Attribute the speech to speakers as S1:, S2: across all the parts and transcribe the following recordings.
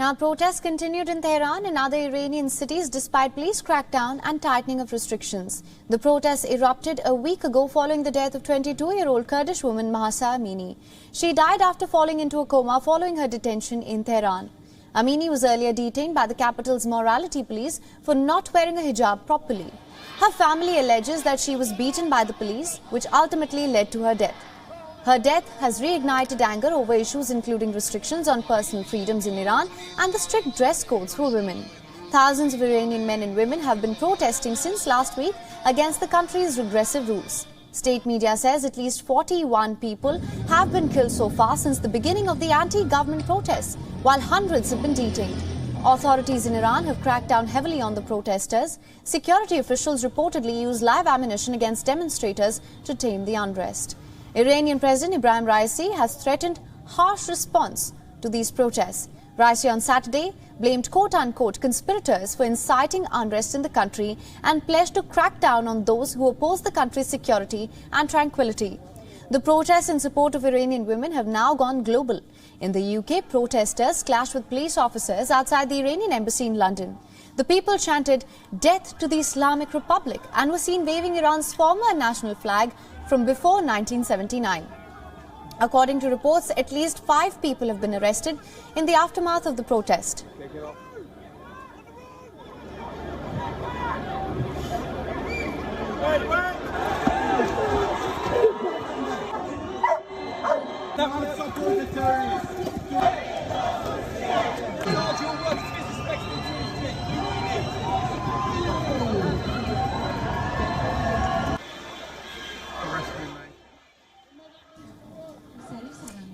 S1: Now, protests continued in Tehran and other Iranian cities despite police crackdown and tightening of restrictions. The protests erupted a week ago following the death of 22-year-old Kurdish woman Mahsa Amini. She died after falling into a coma following her detention in Tehran. Amini was earlier detained by the capital's morality police for not wearing a hijab properly. Her family alleges that she was beaten by the police, which ultimately led to her death. Her death has reignited anger over issues including restrictions on personal freedoms in Iran and the strict dress codes for women. Thousands of Iranian men and women have been protesting since last week against the country's regressive rules. State media says at least 41 people have been killed so far since the beginning of the anti-government protests, while hundreds have been detained. Authorities in Iran have cracked down heavily on the protesters. Security officials reportedly used live ammunition against demonstrators to tame the unrest. Iranian President Ibrahim Raisi has threatened harsh response to these protests. Raisi on Saturday blamed quote-unquote conspirators for inciting unrest in the country and pledged to crack down on those who oppose the country's security and tranquility. The protests in support of Iranian women have now gone global. In the UK, protesters clashed with police officers outside the Iranian embassy in London. The people chanted "Death to the Islamic Republic" and were seen waving Iran's former national flag from before 1979. According to reports, at least 5 people have been arrested in the aftermath of the protest.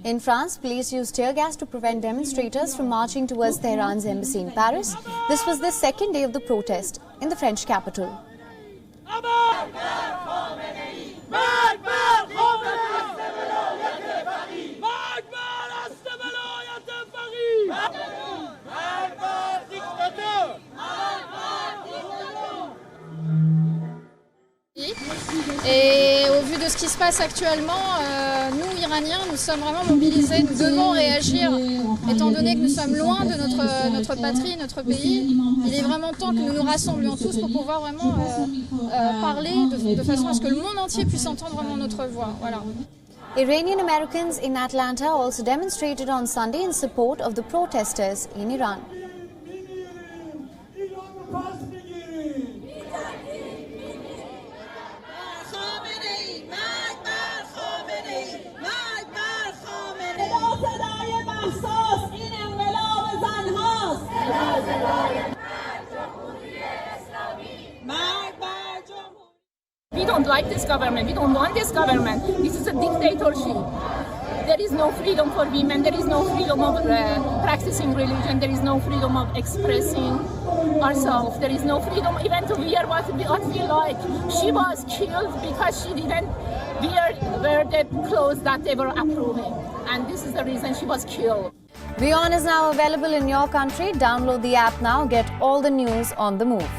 S1: In France, police used tear gas to prevent demonstrators from marching towards Tehran's embassy in Paris. This was the second day of the protest in the French capital.
S2: Et au vu de ce qui se passe actuellement, nous, Iraniens, nous sommes vraiment mobilisés, nous devons réagir, étant donné que nous sommes loin de notre patrie, notre pays. Il est vraiment temps que nous nous rassemblions tous pour pouvoir vraiment parler de façon à ce que le monde entier puisse entendre vraiment notre voix. Voilà.
S1: Iranian Americans in Atlanta also demonstrated on Sunday in support of the protesters in Iran.
S3: We don't like this government. We don't want this government. This is a dictatorship. There is no freedom for women. There is no freedom of practicing religion. There is no freedom of expressing ourselves. There is no freedom even to wear what we like. She was killed because she didn't wear the clothes that they were approving. And this is the reason she was killed.
S1: WION is now available in your country. Download the app now. Get all the news on the move.